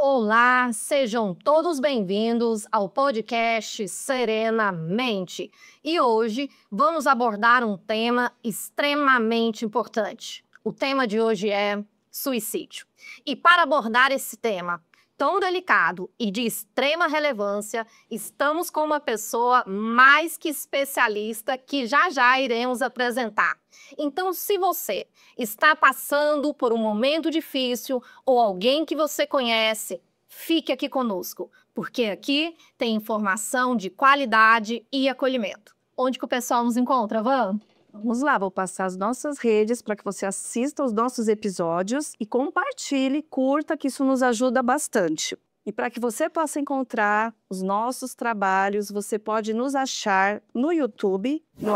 Olá, sejam todos bem-vindos ao podcast Serenamente. E hoje vamos abordar um tema extremamente importante. O tema de hoje é suicídio. E para abordar esse tema tão delicado e de extrema relevância, estamos com uma pessoa mais que especialista que já iremos apresentar. Então, se você está passando por um momento difícil ou alguém que você conhece, fique aqui conosco, porque aqui tem informação de qualidade e acolhimento. Onde que o pessoal nos encontra, Van? Vamos lá, vou passar as nossas redes para que você assista os nossos episódios e compartilhe, curta, que isso nos ajuda bastante. E para que você possa encontrar os nossos trabalhos, você pode nos achar no YouTube, no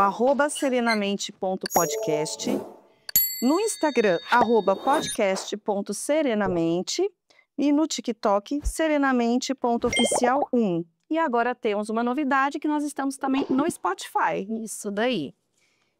@serenamente.podcast, no Instagram, @podcast.serenamente e no TikTok, serenamente.oficial1. E agora temos uma novidade que nós estamos também no Spotify. Isso daí.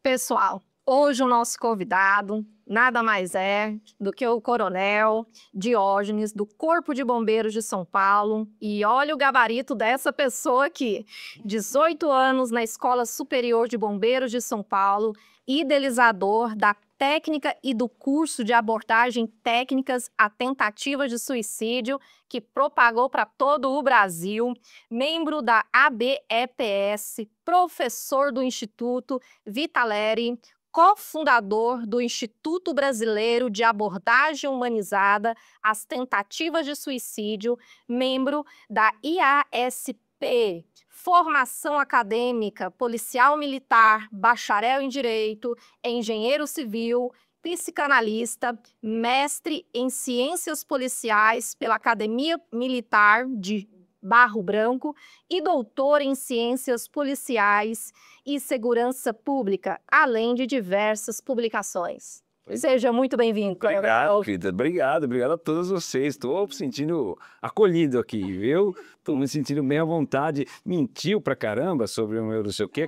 Pessoal, hoje o nosso convidado nada mais é do que o Coronel Diógenes, do Corpo de Bombeiros de São Paulo. E olha o gabarito dessa pessoa aqui. 18 anos na Escola Superior de Bombeiros de São Paulo, idealizador da técnica e do curso de abordagem técnicas à tentativa de suicídio, que propagou para todo o Brasil, membro da ABEPS, professor do Instituto Vitaleri, cofundador do Instituto Brasileiro de Abordagem Humanizada às Tentativas de Suicídio, membro da IASP, formação acadêmica, policial militar, bacharel em Direito, engenheiro civil, psicanalista, mestre em Ciências Policiais pela Academia Militar de Barro Branco e doutor em Ciências Policiais e Segurança Pública, além de diversas publicações. Seja muito bem-vindo. Obrigado, Rita. Obrigado a todos vocês. Estou me sentindo acolhido aqui, viu? Estou me sentindo bem à vontade. Mentiu pra caramba sobre o meu não sei o quê.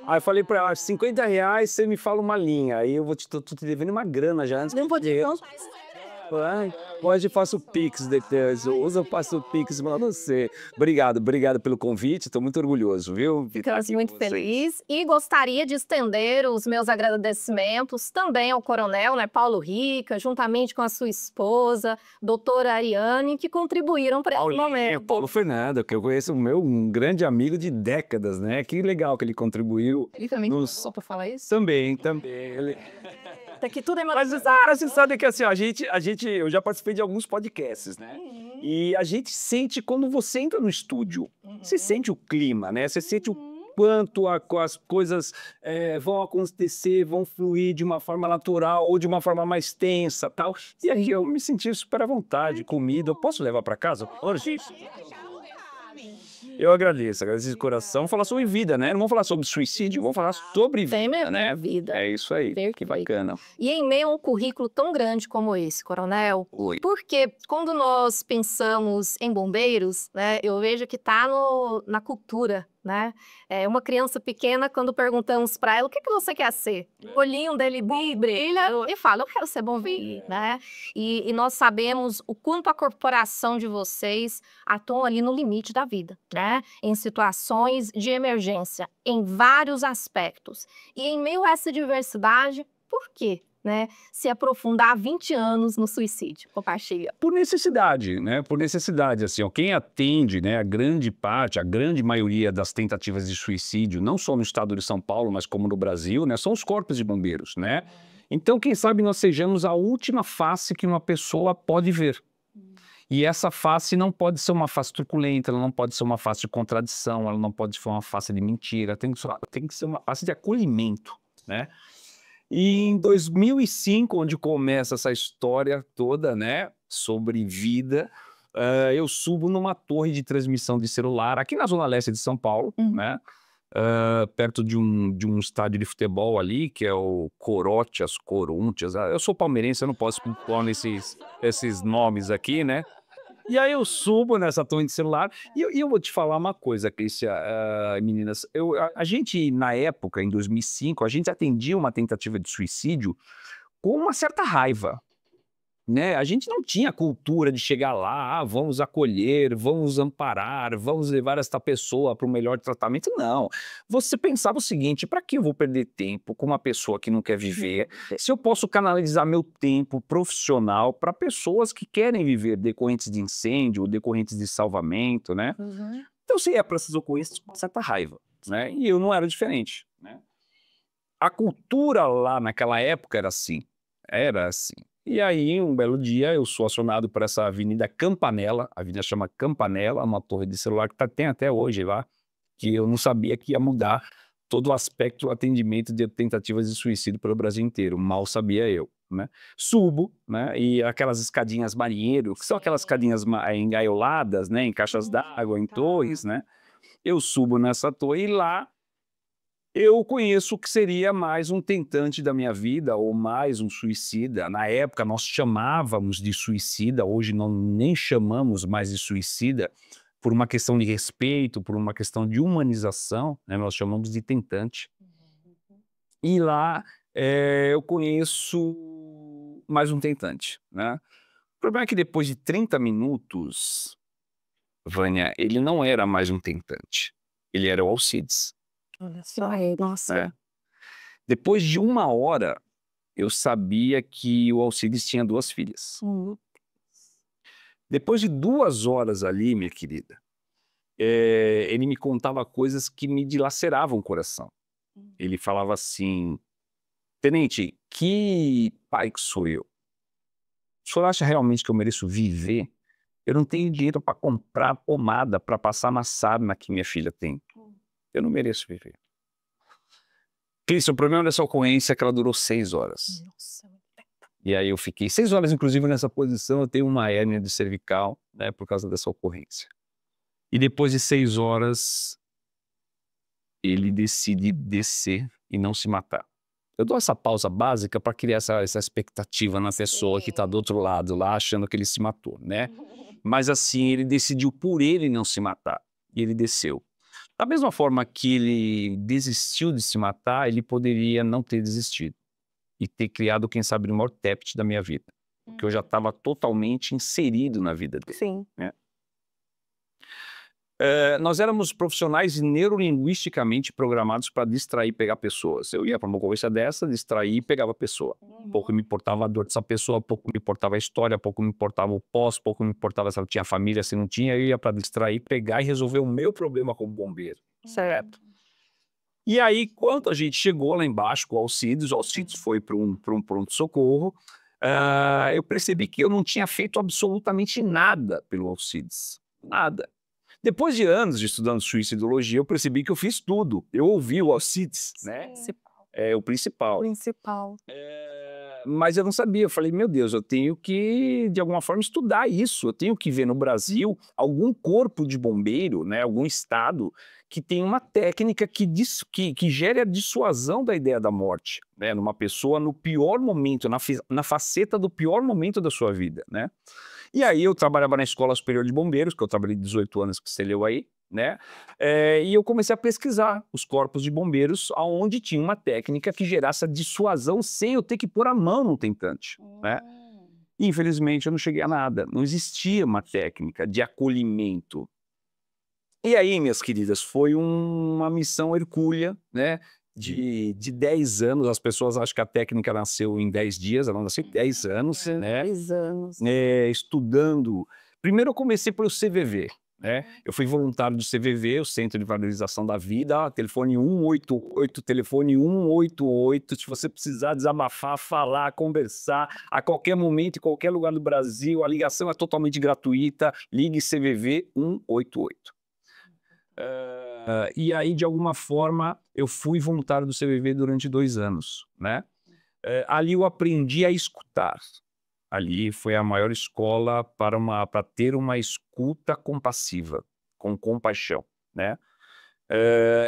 Aí eu falei pra ela, R$50 você me fala uma linha. Aí eu tô te devendo uma grana já antes. Não vou dizer. Hoje eu faço o Pix depois, eu faço o Pix pra você. Obrigado pelo convite, estou muito orgulhoso, viu? Ficamos muito felizes e gostaria de estender os meus agradecimentos também ao Coronel, né, Paulo Rica, juntamente com a sua esposa, doutora Ariane, que contribuíram para esse momento. Paulo Fernando, que eu conheço um grande amigo de décadas, né? Que legal que ele contribuiu. Ele também só para falar isso? Também. Tá que tudo é Mas você sabe que assim, eu já participei de alguns podcasts, né? E a gente sente quando você entra no estúdio, você sente o clima, né? Você sente o quanto as coisas vão acontecer, vão fluir de uma forma natural ou de uma forma mais tensa, tal. E aí eu me senti super à vontade, comida. Eu posso levar para casa? Hoje? Eu agradeço de coração. Vamos falar sobre vida, né? Não vamos falar sobre suicídio, vamos falar sobre vida, né? Vida. É isso aí, que bacana. E em meio a um currículo tão grande como esse, Coronel, porque quando nós pensamos em bombeiros, né, eu vejo que está na cultura, né? Uma criança pequena, quando perguntamos para ela, o que você quer ser? O olhinho dele brilha e fala, eu quero ser bombeiro, né? E nós sabemos o quanto a corporação de vocês atuam ali no limite da vida, né? Em situações de emergência, em vários aspectos. E em meio a essa diversidade, por quê? Né, se aprofundar 20 anos no suicídio? Compartilha. Por necessidade, né? Por necessidade, assim, ó, quem atende, né, a grande maioria das tentativas de suicídio, não só no estado de São Paulo, mas como no Brasil, né, são os corpos de bombeiros, né? Então, quem sabe nós sejamos a última face que uma pessoa pode ver. E essa face não pode ser uma face truculenta, ela não pode ser uma face de contradição, ela não pode ser uma face de mentira, tem que ser uma face de acolhimento, né? E em 2005, onde começa essa história toda, né, sobre vida, eu subo numa torre de transmissão de celular, aqui na Zona Leste de São Paulo, né, perto de um estádio de futebol ali, que é o Corinthians. Eu sou palmeirense, eu não posso pôr esses nomes aqui, né? E aí eu subo nessa torre de celular e eu vou te falar uma coisa, Crícia, meninas. A gente, na época, em 2005, a gente atendia uma tentativa de suicídio com uma certa raiva. né? A gente não tinha cultura de chegar lá, vamos acolher, vamos amparar, vamos levar esta pessoa para o melhor tratamento. Não. Você pensava o seguinte: para que eu vou perder tempo com uma pessoa que não quer viver, se eu posso canalizar meu tempo profissional para pessoas que querem viver, decorrentes de incêndio, decorrentes de salvamento, né? Então você ia para essas ocorrências com uma certa raiva, né? E eu não era diferente, né? A cultura lá naquela época era assim. Era assim. E aí, um belo dia, eu sou acionado por essa Avenida Campanella, a avenida chama Campanella, uma torre de celular que tem até hoje lá, que eu não sabia que ia mudar todo o aspecto do atendimento de tentativas de suicídio pelo Brasil inteiro, mal sabia eu, né? Subo, né, e aquelas escadinhas marinheiro, que são aquelas escadinhas engaioladas, né, em caixas d'água, em torres, né? Eu subo nessa torre e lá eu conheço o que seria mais um tentante da minha vida ou mais um suicida. Na época nós chamávamos de suicida, hoje não nem chamamos mais de suicida por uma questão de respeito, por uma questão de humanização, né? Nós chamamos de tentante. E lá eu conheço mais um tentante, né? O problema é que depois de 30 minutos, Vânia, ele não era mais um tentante, ele era o Alcides. Olha só, nossa. É. Depois de 1 hora, eu sabia que o Alcides tinha 2 filhas. Depois de 2 horas ali, minha querida, ele me contava coisas que me dilaceravam o coração. Ele falava assim: tenente, que pai que sou eu? O senhor acha realmente que eu mereço viver? Eu não tenho dinheiro para comprar pomada para passar na sarna que minha filha tem. Eu não mereço viver. Cristian, o problema dessa ocorrência é que ela durou 6 horas. Nossa. E aí eu fiquei 6 horas, inclusive, nessa posição. Eu tenho uma hérnia de cervical, né, por causa dessa ocorrência. E depois de 6 horas, ele decide descer e não se matar. Eu dou essa pausa básica para criar essa expectativa na pessoa que está do outro lado lá, achando que ele se matou, né? Mas assim, ele decidiu por ele não se matar. E ele desceu. Da mesma forma que ele desistiu de se matar, ele poderia não ter desistido e ter criado, quem sabe, o maior TEPT da minha vida. Porque eu já estava totalmente inserido na vida dele. Sim. Né? Nós éramos profissionais neurolinguisticamente programados para distrair e pegar pessoas. Eu ia para uma conversa dessa, distrair e pegava a pessoa. Pouco me importava a dor dessa pessoa, pouco me importava a história, pouco me importava o pós, pouco me importava se ela tinha família, se não tinha. Eu ia para distrair, pegar e resolver o meu problema como bombeiro. Certo. E aí, quando a gente chegou lá embaixo com o Alcides foi para um pronto-socorro, eu percebi que eu não tinha feito absolutamente nada pelo Alcides. Nada. Depois de anos de estudando suicidologia, eu percebi que eu fiz tudo. Eu ouvi o Alcides, né? É o principal. Mas eu não sabia. Eu falei, meu Deus, eu tenho que, de alguma forma, estudar isso. Eu tenho que ver no Brasil algum corpo de bombeiro, né, algum estado, que tem uma técnica que gere a dissuasão da ideia da morte, né, numa pessoa no pior momento, na faceta do pior momento da sua vida, né? E aí eu trabalhava na Escola Superior de Bombeiros, que eu trabalhei 18 anos, que você leu aí, né? E eu comecei a pesquisar os corpos de bombeiros aonde tinha uma técnica que gerasse a dissuasão sem eu ter que pôr a mão no tentante, né? E, infelizmente, eu não cheguei a nada. Não existia uma técnica de acolhimento. E aí, minhas queridas, foi uma missão hercúlea, né? De 10 anos, as pessoas acham que a técnica nasceu em 10 dias, ela nasceu em 10 anos, né? 10 anos. Estudando. Primeiro eu comecei pelo CVV, né? Eu fui voluntário do CVV, o Centro de Valorização da Vida, telefone 188, telefone 188, se você precisar desabafar, falar, conversar, a qualquer momento, em qualquer lugar do Brasil, a ligação é totalmente gratuita, ligue CVV 188. E aí, de alguma forma, eu fui voluntário do CVV durante 2 anos, né? Ali eu aprendi a escutar. Ali foi a maior escola para ter uma escuta compassiva, com compaixão, né?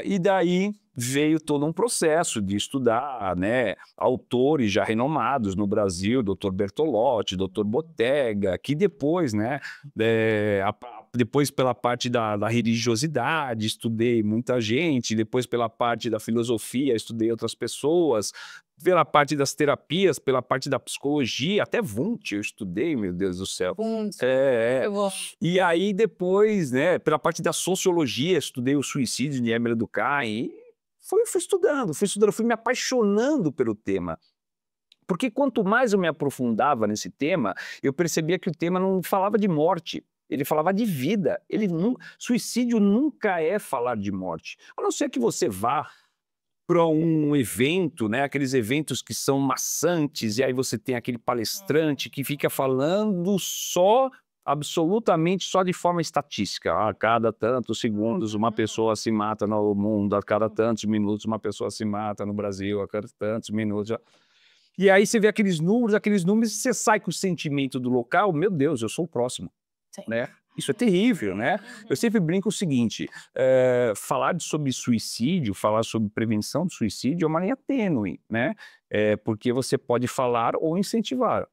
E daí veio todo um processo de estudar, né, autores já renomados no Brasil, Dr. Bertolotti, Dr. Bottega, que depois, né, a depois pela parte da religiosidade, estudei muita gente, depois pela parte da filosofia, estudei outras pessoas, pela parte das terapias, pela parte da psicologia, até Wundt eu estudei, meu Deus do céu. E aí depois, né, pela parte da sociologia, estudei o suicídio de Emile Durkheim, e fui estudando, fui me apaixonando pelo tema. Porque quanto mais eu me aprofundava nesse tema, eu percebia que o tema não falava de morte, ele falava de vida. Suicídio nunca é falar de morte. A não ser que você vá para um evento, né, aqueles eventos que são maçantes, e aí você tem aquele palestrante que fica falando absolutamente só de forma estatística. A cada tantos segundos uma pessoa se mata no mundo, a cada tantos minutos uma pessoa se mata no Brasil, a cada tantos minutos... E aí você vê aqueles números, e você sai com o sentimento do local, meu Deus, eu sou o próximo, né? Isso é terrível, né? Eu sempre brinco o seguinte, falar sobre suicídio, falar sobre prevenção do suicídio é uma linha tênue, né? Porque você pode falar ou incentivar.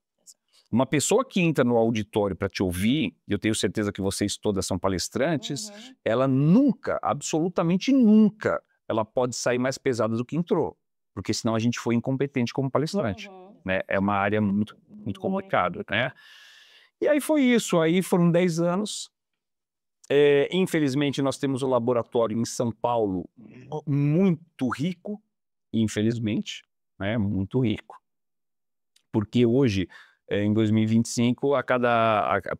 Uma pessoa que entra no auditório para te ouvir, e eu tenho certeza que vocês todas são palestrantes, ela nunca, absolutamente nunca, ela pode sair mais pesada do que entrou. Porque senão a gente foi incompetente como palestrante, né? É uma área muito, muito complicada, né? E aí foi isso, aí foram 10 anos. Infelizmente nós temos um laboratório em São Paulo muito rico, infelizmente, né? Muito rico. Porque hoje, em 2025,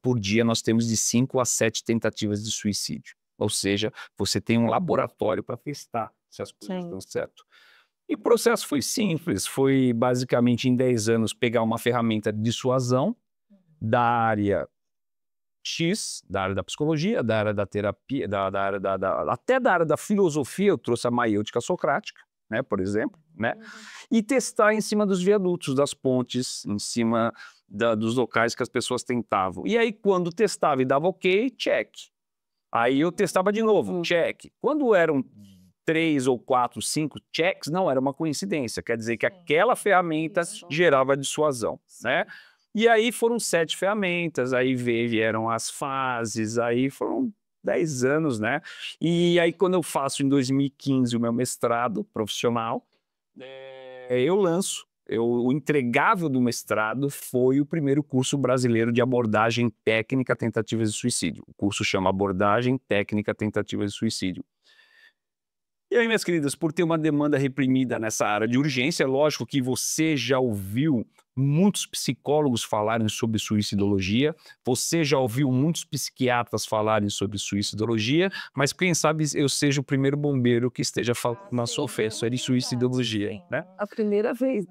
por dia nós temos de 5 a 7 tentativas de suicídio. Ou seja, você tem um laboratório para testar se as coisas dão certo. E o processo foi simples, foi basicamente em 10 anos pegar uma ferramenta de dissuasão da área X, da área da psicologia, da área da terapia, até da área da filosofia, eu trouxe a maiêutica socrática, né, por exemplo, né, e testar em cima dos viadutos, das pontes, em cima dos locais que as pessoas tentavam. E aí quando testava e dava ok, check. Aí eu testava de novo, check. Quando eram 3 ou 4, 5 checks, não era uma coincidência, quer dizer que aquela ferramenta gerava dissuasão, né? E aí foram 7 ferramentas, aí vieram as fases, aí foram 10 anos, né? E aí quando eu faço em 2015 o meu mestrado profissional, eu lanço, o entregável do mestrado foi o primeiro curso brasileiro de abordagem técnica tentativas de suicídio. O curso chama Abordagem Técnica Tentativas de Suicídio. E aí, minhas queridas, por ter uma demanda reprimida nessa área de urgência, é lógico que você já ouviu muitos psicólogos falarem sobre suicidologia, você já ouviu muitos psiquiatras falarem sobre suicidologia, mas quem sabe eu seja o primeiro bombeiro que esteja falando na sua oferta de suicidologia, né? A primeira vez.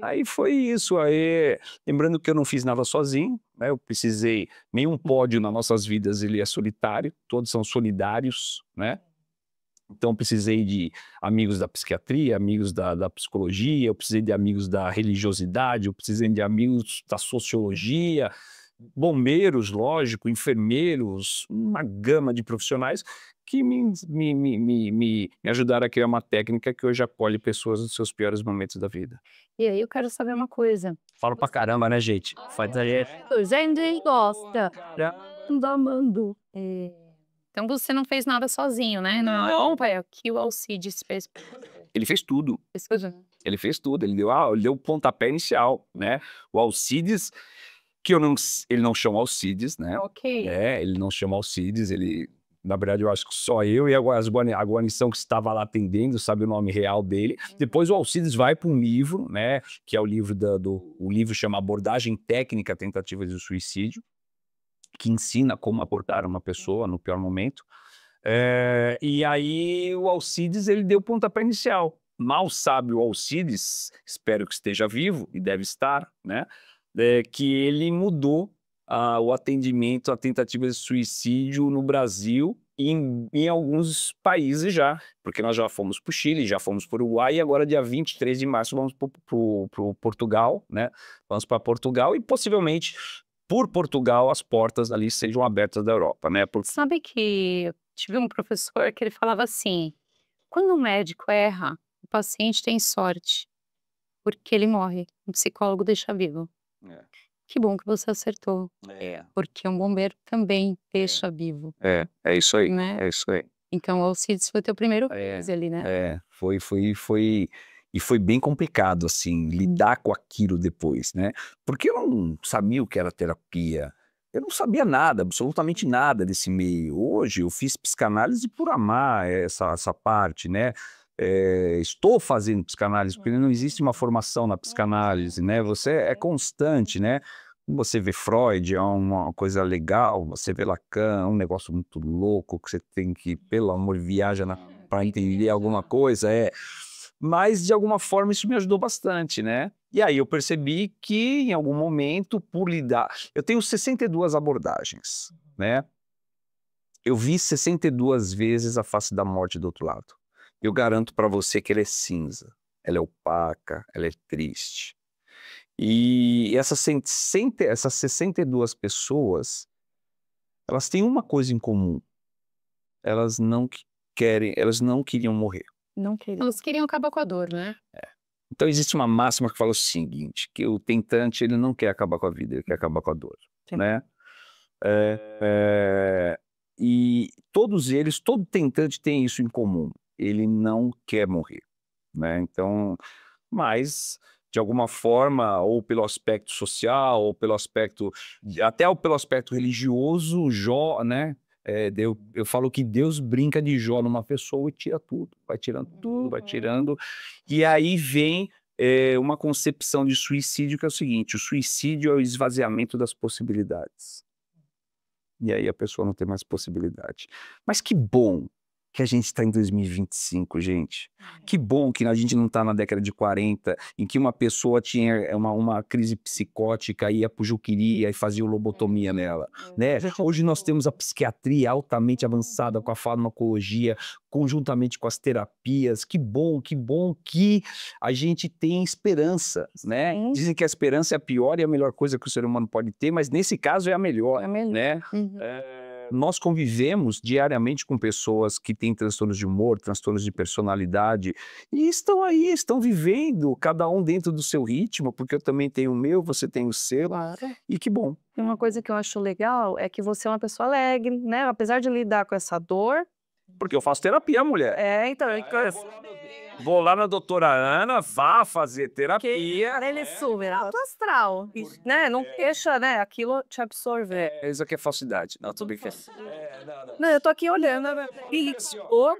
Aí foi isso, aí, lembrando que eu não fiz nada sozinho, né? Eu precisei, nenhum pódio nas nossas vidas ele é solitário, todos são solidários, né? Então, eu precisei de amigos da psiquiatria, amigos da psicologia, eu precisei de amigos da religiosidade, eu precisei de amigos da sociologia, bombeiros, lógico, enfermeiros, uma gama de profissionais que me ajudaram a criar uma técnica que hoje acolhe pessoas nos seus piores momentos da vida. E aí eu quero saber uma coisa. Falo pra caramba, né, gente? Faz aí. Gente gosta. Amando. Então você não fez nada sozinho, né? Não, pai, o que o Alcides fez. Ele fez tudo. Fez tudo. Ele fez tudo, ele deu o pontapé inicial, né? O Alcides, que ele não chama Alcides, né? Ok. Ele não chama Alcides, ele... Na verdade, eu acho que só eu e a guarnição que estava lá atendendo sabe o nome real dele. Depois o Alcides vai para um livro, né? Que é o livro o livro chama Abordagem Técnica Tentativa de Suicídio, que ensina como abordar uma pessoa no pior momento. E aí o Alcides, ele deu o pontapé inicial. Mal sabe o Alcides, espero que esteja vivo, e deve estar, né? Que ele mudou o atendimento a tentativas de suicídio no Brasil e em alguns países já, porque nós já fomos para o Chile, já fomos para o Uruguai, e agora dia 23 de março vamos para Portugal, né? Vamos para Portugal e possivelmente por Portugal as portas ali sejam abertas da Europa, né? Sabe que eu tive um professor que ele falava assim, quando o médico erra, o paciente tem sorte, porque ele morre, o psicólogo deixa vivo. Que bom que você acertou, porque um bombeiro também deixa vivo, É isso aí, né? é isso aí. Então o Alcides foi teu primeiro case ali, né? E foi bem complicado, assim, lidar com aquilo depois, né? Porque eu não sabia o que era terapia, eu não sabia nada, absolutamente nada desse meio. Hoje eu fiz psicanálise por amar essa parte, né? Estou fazendo psicanálise, porque não existe uma formação na psicanálise, né? Você é constante, né? Você vê Freud, é uma coisa legal, você vê Lacan, é um negócio muito louco, que você tem que, pelo amor, viaja para entender alguma coisa, Mas, de alguma forma, isso me ajudou bastante, né? E aí eu percebi que, em algum momento, por lidar... Eu tenho 62 abordagens, né? Eu vi 62 vezes a face da morte do outro lado. Eu garanto para você que ela é cinza, ela é opaca, ela é triste. E essas 62 pessoas, elas têm uma coisa em comum. Elas não queriam morrer. Não queria. Eles queriam acabar com a dor, né? Então existe uma máxima que fala o seguinte, que o tentante, ele não quer acabar com a vida, ele quer acabar com a dor, Sim. né? E todos eles, todo tentante tem isso em comum, ele não quer morrer, né? Então, mas de alguma forma, ou pelo aspecto social, ou pelo aspecto, até pelo aspecto religioso, Jó, né? Eu falo que Deus brinca de Jó numa pessoa e tira tudo, vai tirando tudo, vai tirando. E aí vem uma concepção de suicídio que é o seguinte: o suicídio é o esvaziamento das possibilidades. E aí a pessoa não tem mais possibilidade. Mas que bom que a gente está em 2025, gente. Que bom que a gente não está na década de 40, em que uma pessoa tinha uma crise psicótica, ia pro Juqueri e fazia lobotomia nela, né? Hoje nós temos a psiquiatria altamente avançada com a farmacologia, conjuntamente com as terapias. Que bom que a gente tem esperança, né? Dizem que a esperança é a pior e a melhor coisa que o ser humano pode ter, mas nesse caso é a melhor, né? Nós convivemos diariamente com pessoas que têm transtornos de humor, transtornos de personalidade, e estão aí, estão vivendo, cada um dentro do seu ritmo, porque eu também tenho o meu, você tem o seu, e que bom. E uma coisa que eu acho legal é que você é uma pessoa alegre, né? Apesar de lidar com essa dor. Porque eu faço terapia, mulher. Então, Vou lá na doutora Ana, vá fazer terapia. ele é super alto astral, né? Não deixa, né? Aquilo te absorver. Isso aqui é falsidade. Não, tô brincando. Não, eu tô aqui olhando, né?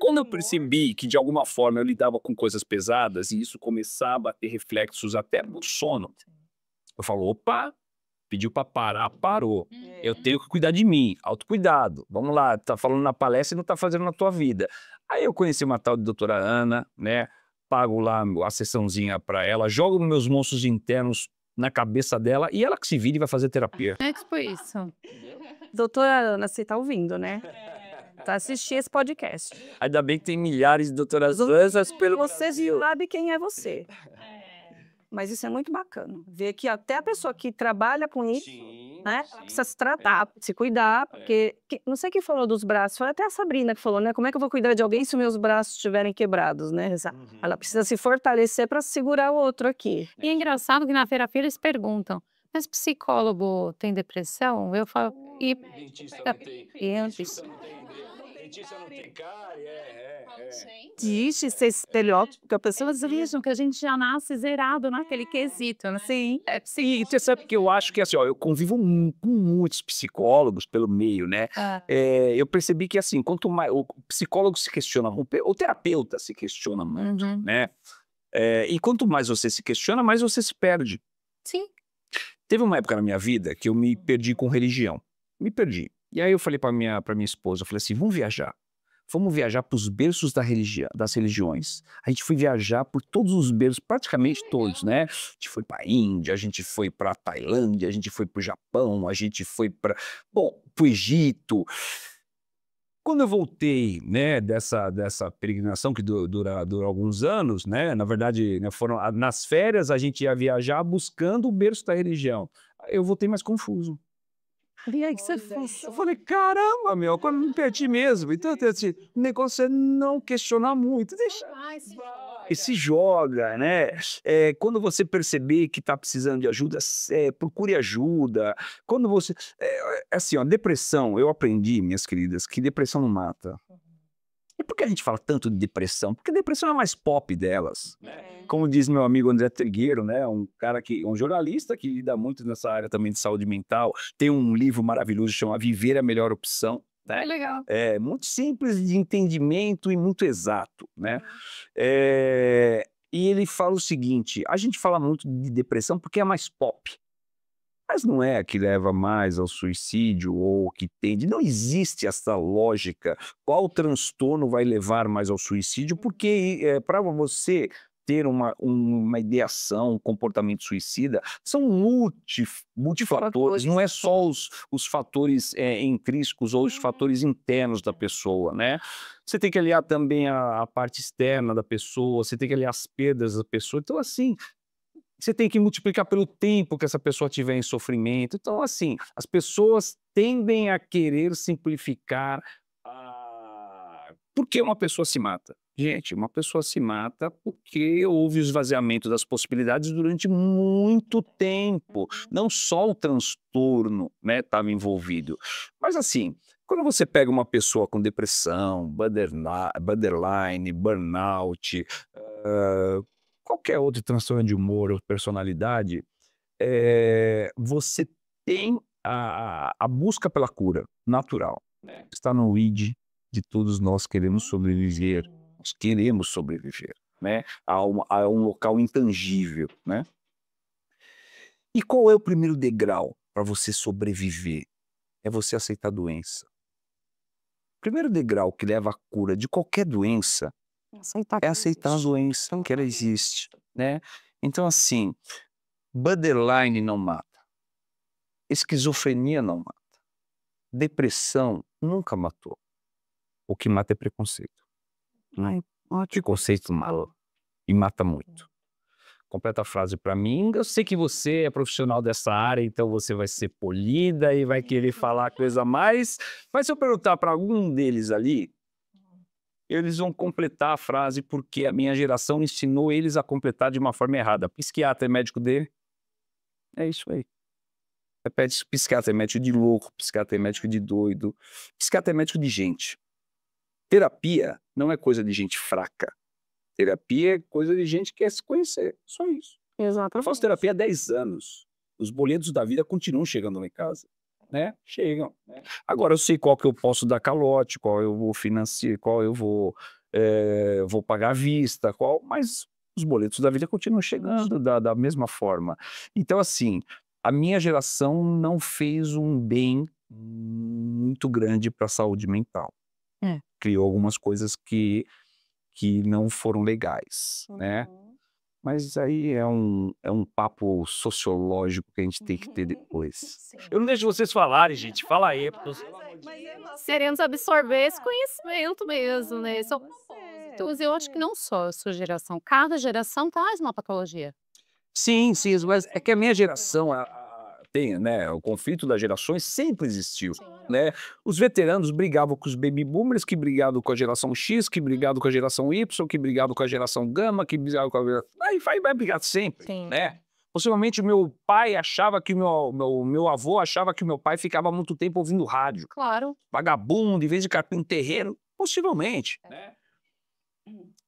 Quando eu percebi que, de alguma forma, eu lidava com coisas pesadas e isso começava a ter reflexos até no sono, eu falo, opa, pediu pra parar, parou. Eu tenho que cuidar de mim, autocuidado. Vamos lá, tá falando na palestra e não tá fazendo na tua vida. Aí eu conheci uma tal de doutora Ana, né? Pago lá a sessãozinha pra ela, jogo meus monstros internos na cabeça dela e ela que se vira e vai fazer terapia. É tipo isso. Doutora Ana, você tá ouvindo, né? Tá assistindo esse podcast. Ainda bem que tem milhares de doutoras Anas pelo Você Brasil. sabe quem é você. Mas isso é muito bacana. Ver que até a pessoa que trabalha com isso, né? Ela precisa se tratar, se cuidar, porque não sei quem falou dos braços, foi até a Sabrina que falou, né? Como é que eu vou cuidar de alguém se os meus braços estiverem quebrados, né? Ela precisa se fortalecer para segurar o outro aqui. E é engraçado que na terapia eles perguntam, mas psicólogo tem depressão? Eu falo, Dentista não tem. Dentista não tem cárie, Existe esse estereótipo que a pessoa elas acham que a gente já nasce zerado naquele quesito, né? Sim. Sim, você sabe que eu acho que assim, ó, eu convivo com muitos psicólogos pelo meio, né? Eu percebi que assim, quanto mais o psicólogo se questiona, o terapeuta se questiona muito, né? E quanto mais você se questiona, mais você se perde. Sim. Teve uma época na minha vida que eu me perdi com religião. Me perdi. E aí eu falei pra minha esposa, eu falei assim, vamos viajar para os berços das religiões. A gente foi viajar por todos os berços, praticamente todos, né? A gente foi para a Índia, a gente foi para a Tailândia, a gente foi para o Japão, a gente foi para o Egito. Quando eu voltei, né, dessa peregrinação que dura alguns anos, né? Na verdade, né, foram nas férias a gente ia viajar buscando o berço da religião. Eu voltei mais confuso. E aí, o que você fez? Eu falei, caramba, meu, quando me perdi mesmo. Então, assim, o negócio é não questionar muito. Deixa. e se joga, né? Quando você perceber que está precisando de ajuda, procure ajuda. Quando você... assim, ó, depressão, eu aprendi, minhas queridas, que depressão não mata. E por que a gente fala tanto de depressão? Porque depressão é a mais pop delas. Como diz meu amigo André Trigueiro, né? Um jornalista que lida muito nessa área também de saúde mental, tem um livro maravilhoso chamado Viver é a Melhor Opção. Né? Que legal. É muito simples de entendimento e muito exato, né? E ele fala o seguinte: a gente fala muito de depressão porque é mais pop. Mas não é a que leva mais ao suicídio ou que tende. Não existe essa lógica. Qual transtorno vai levar mais ao suicídio? Porque para você ter uma ideação, um comportamento suicida, são multifatores. Não é só os fatores intrínsecos ou os fatores internos da pessoa, né? Você tem que aliar também a parte externa da pessoa, você tem que aliar as perdas da pessoa. Então, assim, você tem que multiplicar pelo tempo que essa pessoa tiver em sofrimento. Então, assim, as pessoas tendem a querer simplificar por que uma pessoa se mata. Gente, uma pessoa se mata porque houve o esvaziamento das possibilidades durante muito tempo. Não só o transtorno, né, estava envolvido. Mas, assim, quando você pega uma pessoa com depressão, borderline, burnout, qualquer outro transtorno de humor ou personalidade, você tem a busca pela cura natural. Está no id de todos nós queremos sobreviver. Nós queremos sobreviver, né? A um local intangível, né? E qual é o primeiro degrau para você sobreviver? É você aceitar a doença. O primeiro degrau que leva à cura de qualquer doença é aceitar a doença, que ela existe, né? Então, assim, borderline não mata. Esquizofrenia não mata. Depressão nunca matou. O que mata é preconceito. Preconceito mata. E mata muito. Completa a frase para mim. Eu sei que você é profissional dessa área, então você vai ser polida e vai querer falar coisa a mais. Mas se eu perguntar para algum deles ali, eles vão completar a frase porque a minha geração ensinou eles a completar de uma forma errada. Psiquiatra é médico dele? É isso aí. Repete, psiquiatra é médico de louco, psiquiatra é médico de doido, psiquiatra é médico de gente. Terapia não é coisa de gente fraca. Terapia é coisa de gente que quer se conhecer. Só isso. Exato. Eu faço terapia há 10 anos. Os boletos da vida continuam chegando lá em casa. Né? Chegam. Né? Agora eu sei qual que eu posso dar calote, qual eu vou financiar, qual eu vou pagar à vista, mas os boletos da vida continuam chegando da mesma forma. Então, assim, a minha geração não fez um bem muito grande para a saúde mental. Criou algumas coisas que não foram legais, né? Mas aí é um papo sociológico que a gente tem que ter depois. Eu não deixo vocês falarem, gente. Fala aí. Nós queremos absorver esse conhecimento mesmo, né? Esse é o propósito. Eu acho que não só a sua geração, cada geração traz uma patologia. Sim, mas é que a minha geração tem, né? O conflito das gerações sempre existiu, né? Os veteranos brigavam com os baby boomers, que brigavam com a geração X, que brigavam com a geração Y, que brigavam com a geração Gama, que brigavam com a geração... Vai brigar sempre, né? Possivelmente o meu pai achava que meu avô achava que o meu pai ficava muito tempo ouvindo rádio. Claro. Vagabundo, em vez de carpinteiro terreiro, possivelmente, né?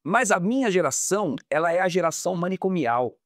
Mas a minha geração, ela é a geração manicomial.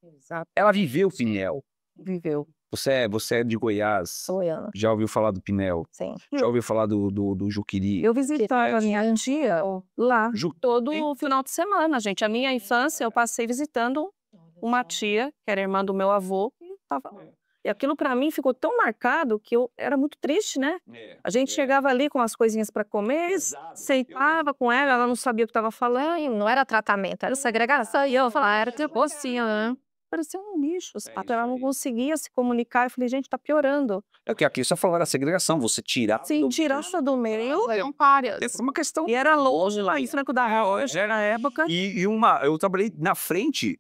Exato. Ela viveu o Pinel. Viveu. Você é de Goiás. Goiânia. Já ouviu falar do Pinel? Sim. Já ouviu falar do Juqueri? Eu visitava a minha tia lá todo final de semana, gente. A minha infância eu passei visitando uma tia, que era irmã do meu avô, e tava lá. E aquilo para mim ficou tão marcado que eu era muito triste, né? A gente chegava ali com as coisinhas para comer, sentava com ela não sabia o que estava falando. Não era tratamento, era segregação. E eu falava, era tipo assim, né? Parecia um lixo, ela não conseguia se comunicar. Eu falei, gente, tá piorando. É o que aqui você falou, era segregação, você tirar. Sim, tirar do meio. Não párias. É uma questão. E era longe lá em Franco da Rocha, na época. Eu trabalhei na frente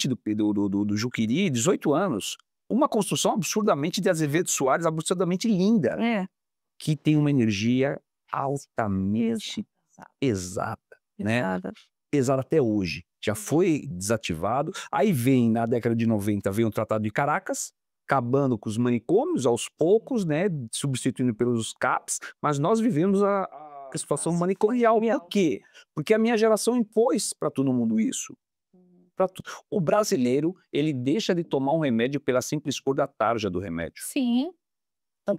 do Juqueri, 18 anos. Uma construção absurdamente de Azevedo Soares, absurdamente linda. Que tem uma energia altamente exata, né? pesado até hoje. Já foi desativado. Aí vem, na década de 90, vem o Tratado de Caracas, acabando com os manicômios aos poucos, né? Substituindo pelos CAPs, mas nós vivemos a situação manicomial. Por quê? Porque a minha geração impôs para todo mundo isso. O brasileiro, ele deixa de tomar um remédio pela simples cor da tarja do remédio. Sim.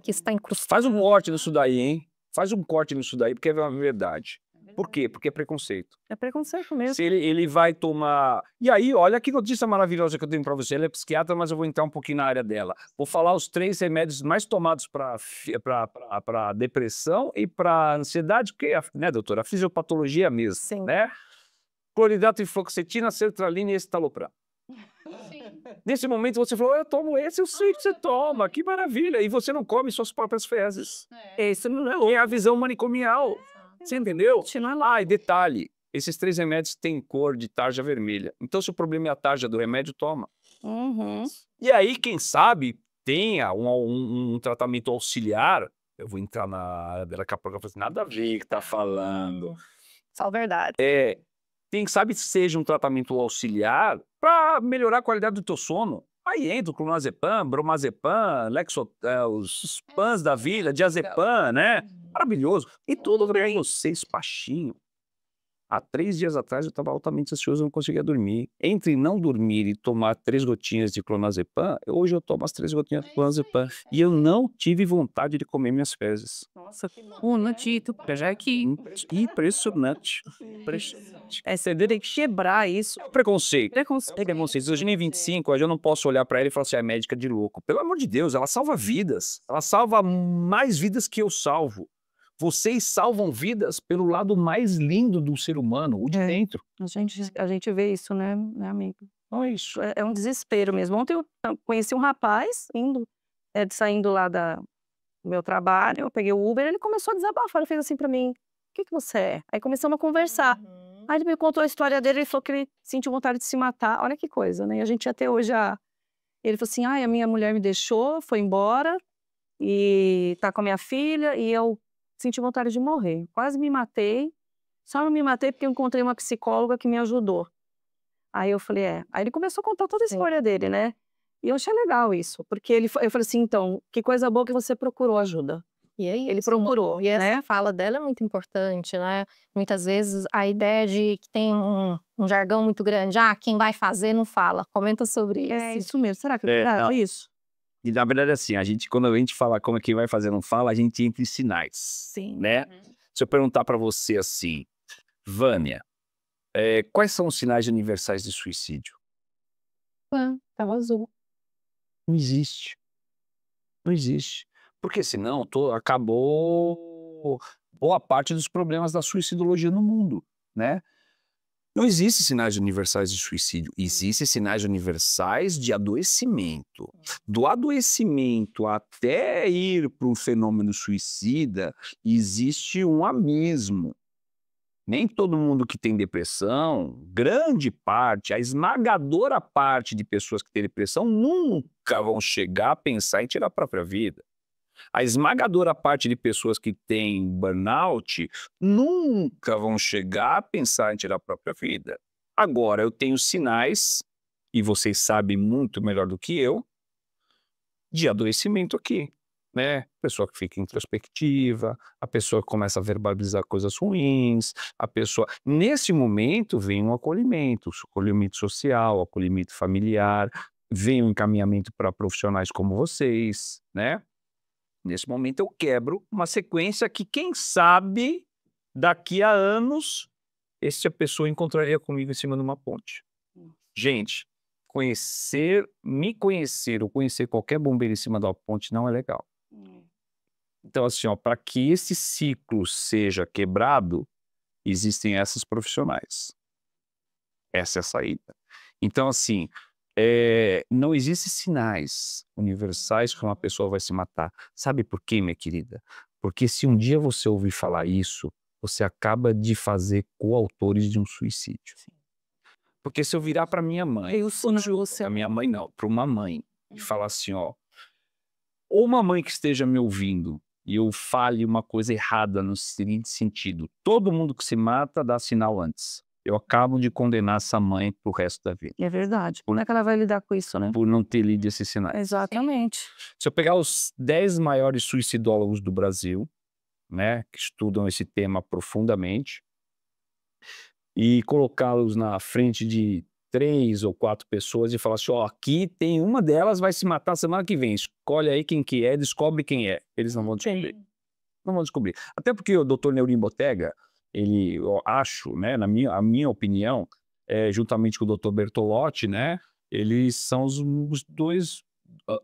Que está incrustado. Faz um corte nisso daí, hein? Faz um corte nisso daí, porque é uma verdade. Por quê? Porque é preconceito. É preconceito mesmo. Se ele vai tomar... E aí, olha que notícia maravilhosa que eu tenho para você. Ela é psiquiatra, mas eu vou entrar um pouquinho na área dela. Vou falar os 3 remédios mais tomados para depressão e para ansiedade, porque, né, doutora? A fisiopatologia mesmo, Sim. né? Cloridato e fluoxetina, sertralina e escitalopram. Nesse momento você falou, eu tomo esse, eu sei que você toma, que maravilha. E você não come suas próprias fezes. Isso não é a visão manicomial. Você entendeu? Continua lá. Ah, e detalhe, esses 3 remédios têm cor de tarja vermelha. Então, se o problema é a tarja do remédio, toma. Uhum. E aí, quem sabe, tenha um tratamento auxiliar. Eu vou entrar na área dela, daqui a pouco eu falo assim, nada a ver que tá falando. Só verdade. Quem sabe seja um tratamento auxiliar para melhorar a qualidade do teu sono. Aí entra o clonazepam, bromazepam, os pans da vida, diazepam, né? Maravilhoso. E tudo ganha você espacinho. Há 3 dias atrás eu estava altamente ansioso, eu não conseguia dormir. Entre não dormir e tomar 3 gotinhas de clonazepam, hoje eu tomo as 3 gotinhas de clonazepam. E eu não tive vontade de comer minhas fezes. Nossa, que Natito, já aqui. Impressionante. Impressionante. Você tem que quebrar isso. Preconceito. Preconceito. Preconceito. Hoje em 25, eu não posso olhar pra ela e falar assim, é médica de louco. Pelo amor de Deus, ela salva vidas. Ela salva mais vidas que eu salvo. Vocês salvam vidas pelo lado mais lindo do ser humano, o de dentro. A gente vê isso, né amigo? Não é isso. É um desespero mesmo. Ontem eu conheci um rapaz saindo lá do meu trabalho, eu peguei o Uber, ele começou a desabafar, ele fez assim pra mim, o que você é? Aí começamos a conversar. Aí ele me contou a história dele, ele falou que ele sentiu vontade de se matar, olha que coisa, né? E a gente até hoje, ele falou assim, a minha mulher me deixou, foi embora, e tá com a minha filha, e eu senti vontade de morrer. Quase me matei, só não me matei porque eu encontrei uma psicóloga que me ajudou. Aí eu falei, Aí ele começou a contar toda a história dele, né? E eu achei legal isso, porque eu falei assim, então, que coisa boa que você procurou ajuda. E aí, Ele procurou, e essa né? fala dela é muito importante, né? Muitas vezes a ideia de que tem um jargão muito grande, quem vai fazer não fala. Comenta sobre isso. É isso mesmo. Será que é isso? E na verdade, assim, quando a gente fala como é quem vai fazer não fala, a gente entra em sinais. Sim. Né? Se eu perguntar pra você assim, Vânia, quais são os sinais universais de suicídio? Tava azul. Não existe. Não existe. Porque senão acabou boa parte dos problemas da suicidologia no mundo, né? Não existem sinais universais de suicídio, existem sinais universais de adoecimento. Do adoecimento até ir para um fenômeno suicida, existe um abismo. Nem todo mundo que tem depressão, grande parte, a esmagadora parte de pessoas que têm depressão nunca vão chegar a pensar em tirar a própria vida. A esmagadora parte de pessoas que têm burnout nunca vão chegar a pensar em tirar a própria vida. Agora, eu tenho sinais, e vocês sabem muito melhor do que eu, de adoecimento aqui, né? A pessoa que fica introspectiva, a pessoa que começa a verbalizar coisas ruins, a pessoa... Nesse momento vem um acolhimento social, acolhimento familiar, vem um encaminhamento para profissionais como vocês, né? Nesse momento eu quebro uma sequência que, quem sabe, daqui a anos, essa pessoa encontraria comigo em cima de uma ponte. Gente, me conhecer ou conhecer qualquer bombeiro em cima da ponte não é legal. Então, assim, para que esse ciclo seja quebrado, existem essas profissionais. Essa é a saída. Então, assim, não existem sinais universais que uma pessoa vai se matar. Sabe por quê, minha querida? Porque se um dia você ouvir falar isso, você acaba de fazer coautores de um suicídio. Porque se eu virar para minha mãe, a minha mãe não, para uma mãe, e falar assim, ou uma mãe que esteja me ouvindo, e eu fale uma coisa errada no seguinte sentido, todo mundo que se mata dá sinal antes. eu acabo de condenar essa mãe pro resto da vida, É verdade. Como é que ela vai lidar com isso, né? por não ter lido esses sinais. Exatamente. Se eu pegar os 10 maiores suicidólogos do Brasil, né, que estudam esse tema profundamente, e colocá-los na frente de 3 ou 4 pessoas e falar assim: ó, aqui tem uma delas vai se matar semana que vem, escolhe aí quem que é, descobre quem é. Eles não vão descobrir. Não vão descobrir. Até porque o Dr. Neurim Botega, ele, eu acho, né, a minha opinião, juntamente com o Dr. Bertolotti, né, eles são os dois,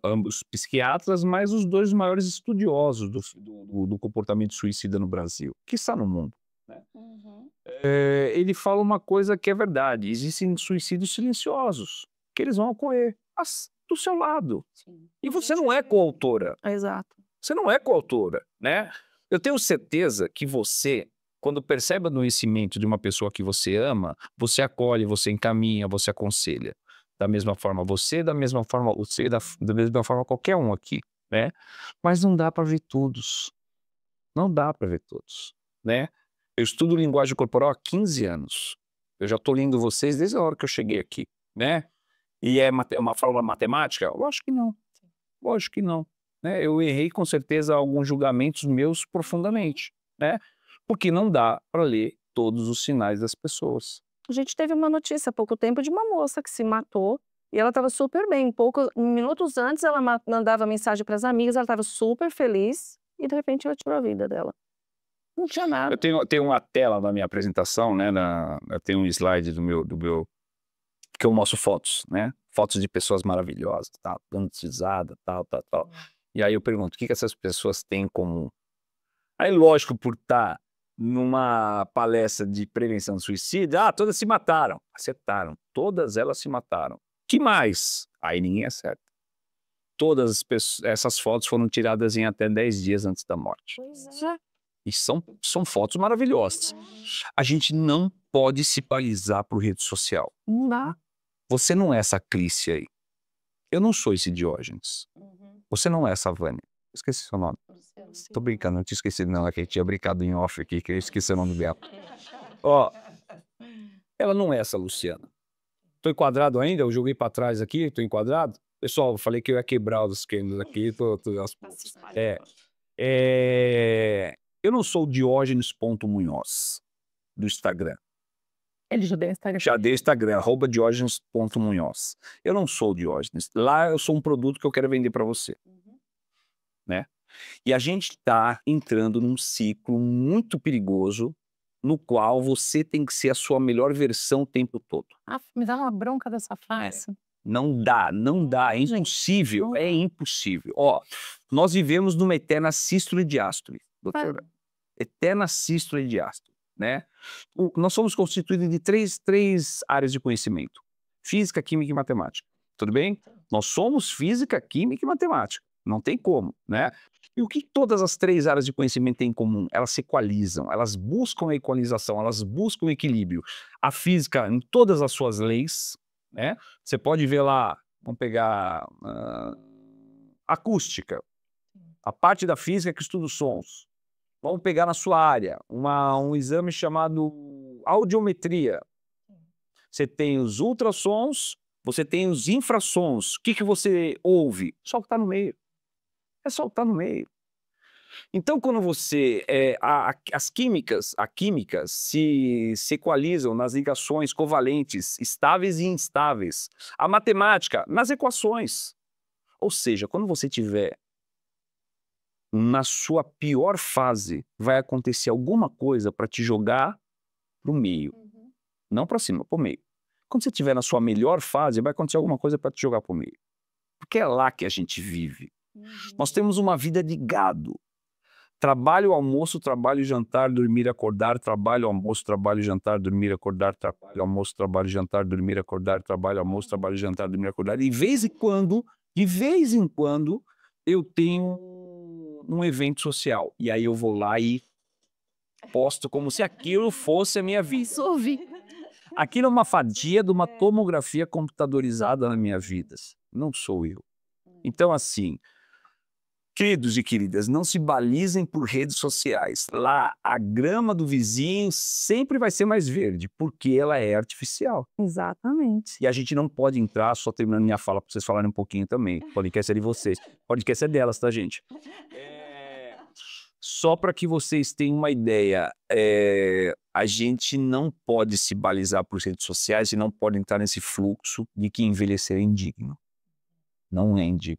ambos psiquiatras, mas os dois maiores estudiosos do comportamento suicida no Brasil, que está no mundo. Né? Ele fala uma coisa que é verdade: existem suicídios silenciosos, que eles vão ocorrer do seu lado. Sim. E você não é coautora. Exato. Você não é coautora, né? Eu tenho certeza que você, quando percebe o adoecimento de uma pessoa que você ama, você acolhe, você encaminha, você aconselha. Da mesma forma você, da mesma forma você, da mesma forma qualquer um aqui, né? Mas não dá para ver todos. Não dá para ver todos, né? Eu estudo linguagem corporal há 15 anos. Eu já estou lendo vocês desde a hora que eu cheguei aqui, né? E é uma fórmula matemática? Lógico que não. Lógico que não. Né? Eu errei com certeza alguns julgamentos meus profundamente, né? Porque não dá para ler todos os sinais das pessoas. A gente teve uma notícia há pouco tempo de uma moça que se matou e ela estava super bem. Minutos antes ela mandava mensagem para as amigas, ela estava super feliz e de repente ela tirou a vida dela. Não tinha nada. Eu tenho uma tela na minha apresentação, né? Eu tenho um slide do meu que eu mostro fotos, né? Fotos de pessoas maravilhosas, tal, dando risada, tal. E aí eu pergunto, o que essas pessoas têm em comum? Aí, lógico, por estar numa palestra de prevenção do suicídio, todas se mataram. Acertaram. Todas elas se mataram. Que mais? Aí ninguém acerta. Todas essas fotos foram tiradas em até 10 dias antes da morte. Pois é. E são fotos maravilhosas. A gente não pode se balizar por rede social. Não dá. Você não é essa Clícia aí. Eu não sou esse Diógenes. Você não é essa Vânia. Esqueci seu nome. Tô brincando, não tinha esquecido não. É que eu tinha brincado em off aqui, que eu esqueci o nome dela. Ó, ela não é essa Luciana. Tô enquadrado ainda? Eu joguei pra trás aqui, tô enquadrado? Pessoal, eu falei que eu ia quebrar os esquemas aqui. Eu não sou o Diógenes.Munhoz do Instagram. Ele já deu Instagram. Já dei Instagram, @Diógenes.Munhoz. Eu não sou o Diógenes. Lá eu sou um produto que eu quero vender para você. Né? E a gente está entrando num ciclo muito perigoso, no qual você tem que ser a sua melhor versão o tempo todo. Me dá uma bronca dessa frase. Não dá, é impossível, é impossível. Ó, nós vivemos numa eterna sístole e diástole, doutora. Eterna sístole e diástole, né? Nós somos constituídos de três áreas de conhecimento: física, química e matemática. Tudo bem? Nós somos física, química e matemática. Não tem como, né? E o que todas as 3 áreas de conhecimento têm em comum? Elas se equalizam, elas buscam a equalização, elas buscam o equilíbrio. A física, em todas as suas leis, né? Você pode ver lá, vamos pegar acústica, a parte da física que estuda os sons. Vamos pegar na sua área um exame chamado audiometria. Você tem os ultrassons, você tem os infrassons. O que você ouve? Só o que está no meio. É só o que está no meio. Então, quando você... a química se equalizam nas ligações covalentes, estáveis e instáveis. A matemática, nas equações. Ou seja, quando você tiver na sua pior fase, vai acontecer alguma coisa para te jogar para o meio. Não para cima, para o meio. Quando você estiver na sua melhor fase, vai acontecer alguma coisa para te jogar para o meio. Porque é lá que a gente vive. Nós temos uma vida de gado. Trabalho, almoço, trabalho, jantar, dormir, acordar, trabalho, almoço, trabalho, jantar, dormir, acordar, trabalho, almoço, trabalho, jantar, dormir, acordar, trabalho, almoço, trabalho, jantar, dormir, acordar. E de vez em quando, eu tenho um evento social. E aí eu vou lá e posto como se aquilo fosse a minha vida. Aquilo é uma fatia de uma tomografia computadorizada na minha vida. Não sou eu. Então, assim, Queridos e queridas, não se balizem por redes sociais. Lá, a grama do vizinho sempre vai ser mais verde, porque ela é artificial. Exatamente. E a gente não pode entrar, só terminando minha fala, para vocês falarem um pouquinho também. O podcast é de vocês. O podcast é delas, tá, gente? Só para que vocês tenham uma ideia, a gente não pode se balizar por redes sociais e não pode entrar nesse fluxo de que envelhecer é indigno. Não é indigno.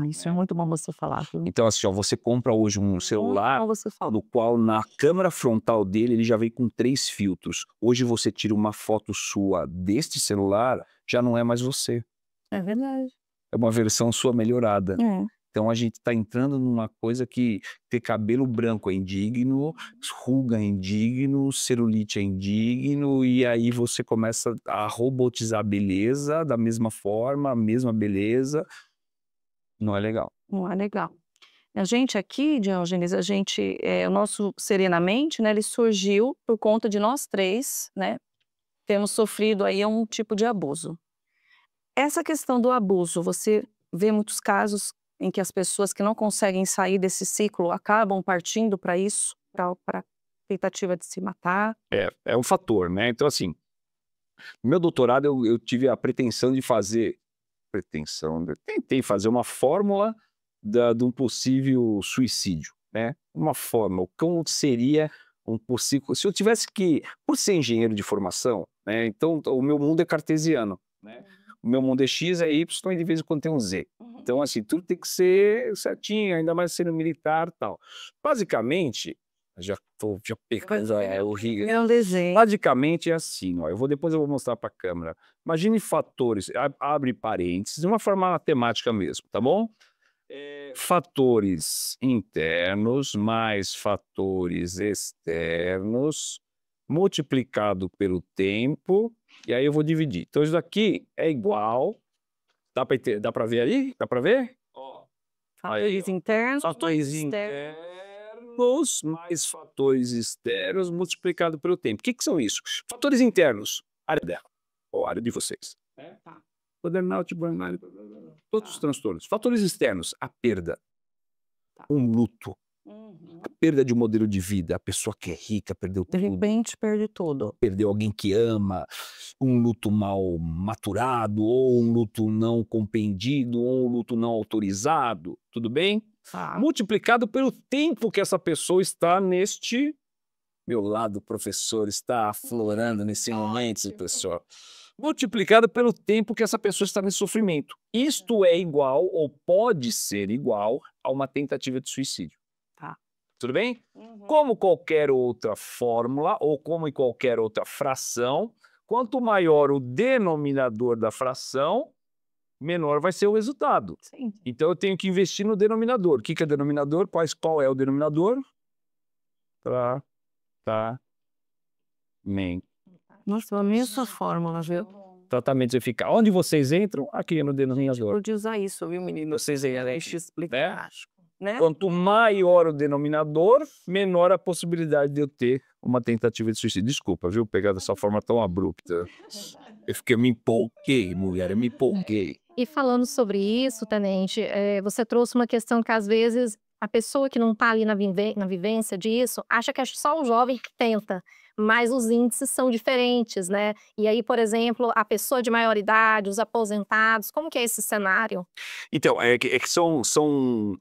Isso é muito bom você falar, viu? Então, assim, ó, você compra hoje um celular Muito bom você falar. no qual na câmera frontal dele ele já vem com 3 filtros. Hoje você tira uma foto sua deste celular, já não é mais você. É verdade. É uma versão sua melhorada. É. Então a gente está entrando numa coisa que ter cabelo branco é indigno, ruga é indigno, celulite é indigno, e aí você começa a robotizar a beleza da mesma forma, a mesma beleza. Não é legal. Não é legal. A gente aqui, Diógenes, o nosso Serenamente, né, ele surgiu por conta de nós 3, né, temos sofrido aí um tipo de abuso. Essa questão do abuso, você vê muitos casos em que as pessoas que não conseguem sair desse ciclo acabam partindo para isso, para tentativa de se matar. É um fator, né? Então, assim, no meu doutorado eu tive a pretensão de fazer... Tentei fazer uma fórmula de um possível suicídio, né? Uma fórmula, como seria um possível... Se eu tivesse que... Por ser engenheiro de formação, né? Então, o meu mundo é cartesiano, né? O meu mundo é X, é Y e de vez em quando tem um Z. Então, assim, tudo tem que ser certinho, ainda mais sendo militar e tal. Basicamente, já pegando o rio. É um desenho. Basicamente é assim, ó, depois eu vou mostrar para a câmera. Imagine fatores, abre parênteses, de uma forma matemática mesmo, tá bom? Fatores internos mais fatores externos multiplicado pelo tempo, e aí eu vou dividir. Então isso daqui é igual, dá para ver aí? Dá para ver? Fatores internos. Fatores internos mais fatores externos multiplicado pelo tempo. O que são isso? Fatores internos, área dela, ou área de vocês. Tá. Burnout, todos os transtornos. Fatores externos, a perda, um luto, a perda de um modelo de vida, a pessoa que é rica perdeu De tudo. repente perde tudo. Perdeu alguém que ama, um luto mal maturado, ou um luto não compreendido, ou um luto não autorizado, tudo bem? Tá. Multiplicado pelo tempo que essa pessoa está neste... Meu lado, professor, está aflorando nesse momento, professor. Multiplicado pelo tempo que essa pessoa está nesse sofrimento. Isto é igual, ou pode ser igual, a uma tentativa de suicídio. Tá. Tudo bem? Como qualquer outra fórmula, ou como em qualquer outra fração, quanto maior o denominador da fração, menor vai ser o resultado. Sim. Então eu tenho que investir no denominador. O que é denominador? Qual é o denominador? Nossa, a mesma fórmula, viu? Tratamento eficaz. Onde vocês entram? Aqui no denominador. Pode usar isso, viu, menino? Vocês aí, Deixa eu explicar. Né? Quanto maior o denominador, menor a possibilidade de eu ter uma tentativa de suicídio. Desculpa, viu? Pegar dessa forma tão abrupta. Eu me empolguei, mulher, eu me empolguei. E falando sobre isso, Tenente, você trouxe uma questão que às vezes a pessoa que não está ali na vivência disso acha que é só o jovem que tenta, mas os índices são diferentes, né? E aí, por exemplo, a pessoa de maior idade, os aposentados, como que é esse cenário? Então, que são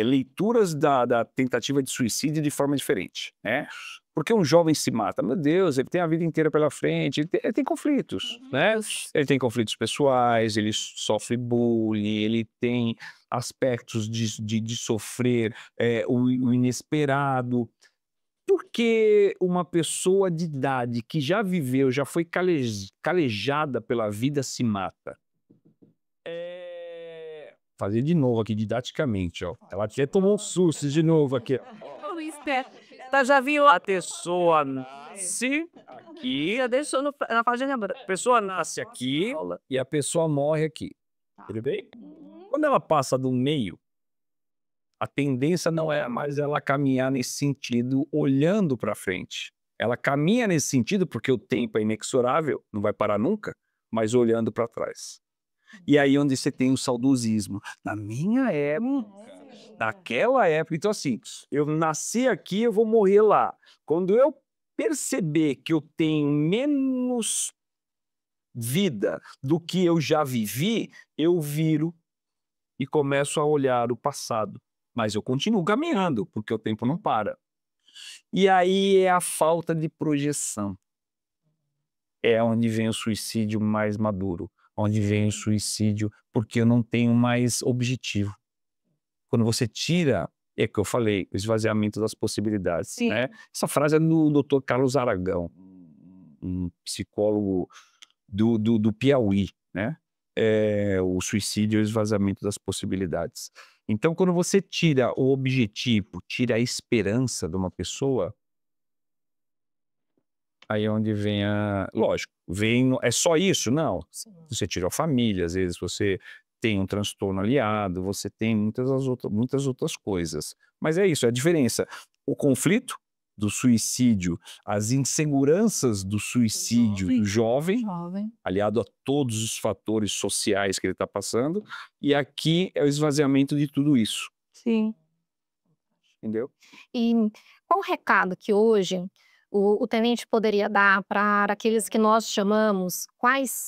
leituras da tentativa de suicídio de forma diferente, né? Porque um jovem se mata, meu Deus, ele tem a vida inteira pela frente, ele tem conflitos, né? Ele tem conflitos pessoais, ele sofre bullying, ele tem aspectos de sofrer o inesperado. Por que uma pessoa de idade que já viveu, já foi calejada pela vida se mata? Fazer de novo aqui, didaticamente, ó. Ela até tomou um susto de novo aqui, ó. Ela já viu A pessoa nasce aqui, Já deixou na página branca. a pessoa nasce aqui e a pessoa morre aqui. Tudo bem? Quando ela passa do meio, a tendência não é mais ela caminhar nesse sentido olhando para frente. Ela caminha nesse sentido porque o tempo é inexorável, não vai parar nunca, mas olhando para trás. E aí onde você tem o saudosismo. Na minha época, Naquela época, então assim, eu nasci aqui, eu vou morrer lá. Quando eu perceber que eu tenho menos vida do que eu já vivi, eu viro e começo a olhar o passado. Mas eu continuo caminhando, porque o tempo não para. E aí é a falta de projeção. É onde vem o suicídio mais maduro, onde vem o suicídio porque eu não tenho mais objetivo. Quando você tira, é o que eu falei, o esvaziamento das possibilidades, Sim. né? Essa frase é do Dr. Carlos Aragão, um psicólogo do Piauí, né? O suicídio é o esvaziamento das possibilidades. Então, quando você tira o objetivo, tira a esperança de uma pessoa, aí é onde vem a... Lógico, é só isso? Não. Você tira a família, às vezes você tem um transtorno aliado, você tem muitas outras coisas. Mas é isso, é a diferença. O conflito do suicídio, as inseguranças do suicídio do jovem, aliado a todos os fatores sociais que ele está passando, e aqui é o esvaziamento de tudo isso. Sim. Entendeu? E qual o recado que hoje o tenente poderia dar para aqueles que nós chamamos,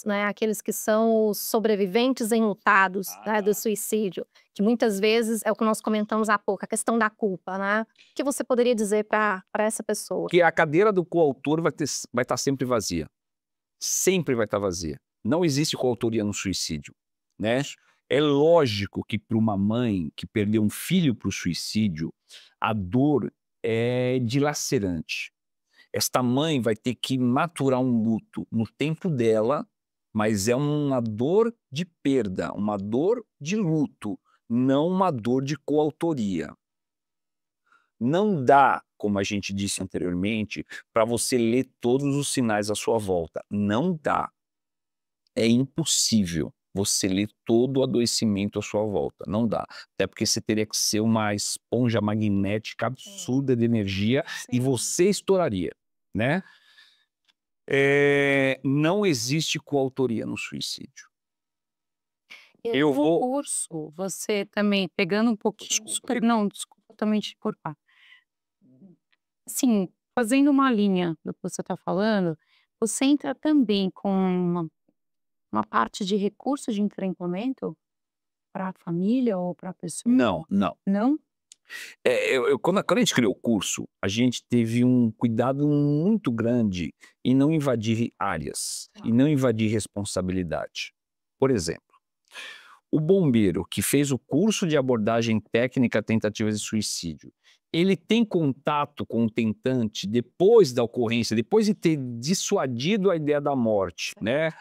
né, aqueles que são os sobreviventes enlutados, né, do suicídio, que muitas vezes é o que nós comentamos há pouco, a questão da culpa, né? O que você poderia dizer para essa pessoa? Que a cadeira do coautor vai estar sempre vazia. Sempre vai estar vazia. Não existe coautoria no suicídio, né? É lógico que para uma mãe que perdeu um filho para o suicídio, a dor é dilacerante. Esta mãe vai ter que maturar um luto no tempo dela, mas é uma dor de perda, uma dor de luto, não uma dor de coautoria. Não dá, como a gente disse anteriormente, para você ler todos os sinais à sua volta. Não dá. É impossível você ler todo o adoecimento à sua volta. Não dá. Até porque você teria que ser uma esponja magnética absurda de energia e você estouraria, né? Não existe coautoria no suicídio. Eu vou... curso, você também, pegando um pouquinho... Não, desculpa também te cortar. Assim, fazendo uma linha do que você está falando, você entra também com uma parte de recurso de enfrentamento para a família ou para a pessoa? Não, não. Não? Quando a gente criou o curso, a gente teve um cuidado muito grande em não invadir áreas, e não invadir responsabilidade. Por exemplo, o bombeiro que fez o curso de abordagem técnica a tentativas de suicídio, ele tem contato com o tentante depois da ocorrência, depois de ter dissuadido a ideia da morte, né?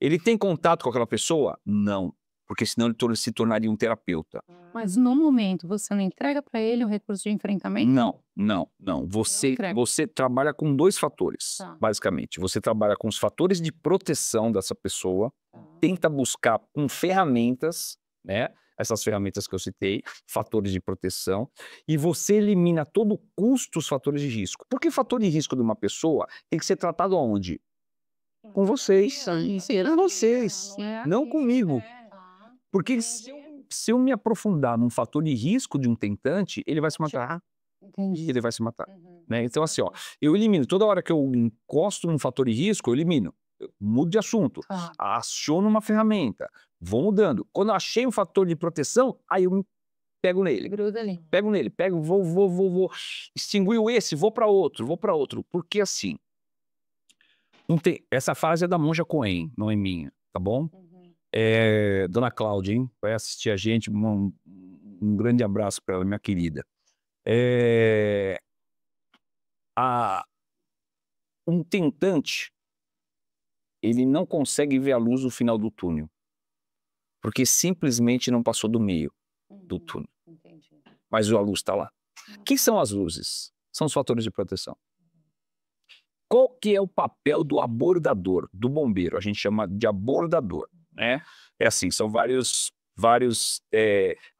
Ele tem contato com aquela pessoa? Não, porque senão ele se tornaria um terapeuta. Mas no momento, você não entrega para ele o recurso de enfrentamento? Não. Você trabalha com dois fatores, basicamente. Você trabalha com os fatores de proteção dessa pessoa, tenta buscar com ferramentas, né? Essas ferramentas que eu citei, fatores de proteção, e você elimina todo o custo dos fatores de risco. Porque fator de risco de uma pessoa tem que ser tratado aonde? Com vocês. Com vocês, não comigo. Porque se eu me aprofundar num fator de risco de um tentante, ele vai se matar. Entendi. Ele vai se matar. Né? Então, assim, ó, eu elimino. Toda hora que eu encosto num fator de risco, eu elimino. Eu mudo de assunto. Aciono uma ferramenta. Vou mudando. Quando eu achei um fator de proteção, aí eu me pego nele. Gruda ali. Pego nele. Vou. Extinguiu esse, vou para outro. Porque assim, essa frase é da Monja Coen, não é minha, tá bom? Dona Cláudia, hein? Vai assistir a gente, um grande abraço para ela, minha querida. Um tentante, ele não consegue ver a luz no final do túnel, porque simplesmente não passou do meio do túnel. Mas a luz está lá. Quem são as luzes? São os fatores de proteção. Qual que é o papel do abordador, do bombeiro? A gente chama de abordador, né? É assim, são vários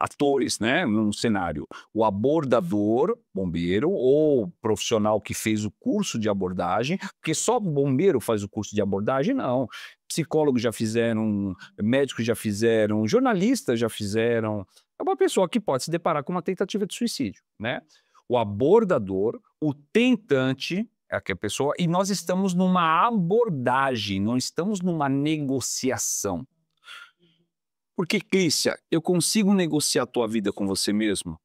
atores, né, num cenário. O abordador, bombeiro, ou profissional que fez o curso de abordagem, porque só bombeiro faz o curso de abordagem, não. Psicólogos já fizeram, médicos já fizeram, jornalistas já fizeram, é uma pessoa que pode se deparar com uma tentativa de suicídio, né? O abordador, o tentante, é aquela pessoa, e nós estamos numa abordagem, não estamos numa negociação. Porque, Clícia, eu consigo negociar a tua vida com você mesmo?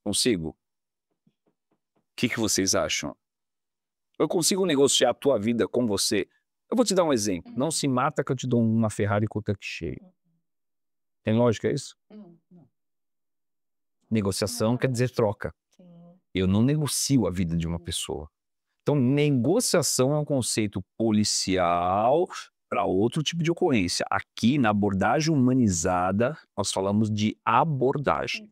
Consigo? O que vocês acham? Eu consigo negociar a tua vida com você? Eu vou te dar um exemplo. Não se mata que eu te dou uma Ferrari com o tanque cheio. Tem lógica isso? Negociação quer dizer troca. Eu não negocio a vida de uma pessoa. Então, negociação é um conceito policial para outro tipo de ocorrência. Aqui, na abordagem humanizada, nós falamos de abordagem.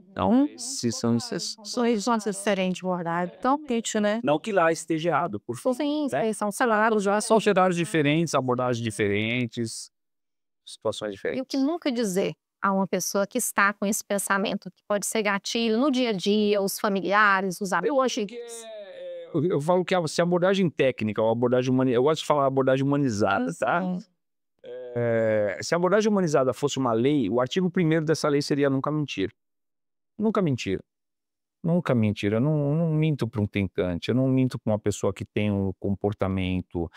Então, se são São diferentes de abordagem. Então, né? não que lá esteja errado, por favor. Sim, né? são cenários já. São cenários diferentes, abordagens diferentes, situações E o diferentes. que nunca dizer a uma pessoa que está com esse pensamento, que pode ser gatilho no dia a dia, os familiares, os amigos. Eu acho que eu falo que se a abordagem técnica ou abordagem humanizada, eu gosto de falar abordagem humanizada, tá? Se a abordagem humanizada fosse uma lei, o artigo 1º dessa lei seria nunca mentir. Nunca mentir. Nunca mentir. Eu não minto para um tentante, eu não minto para uma pessoa que tem um comportamento.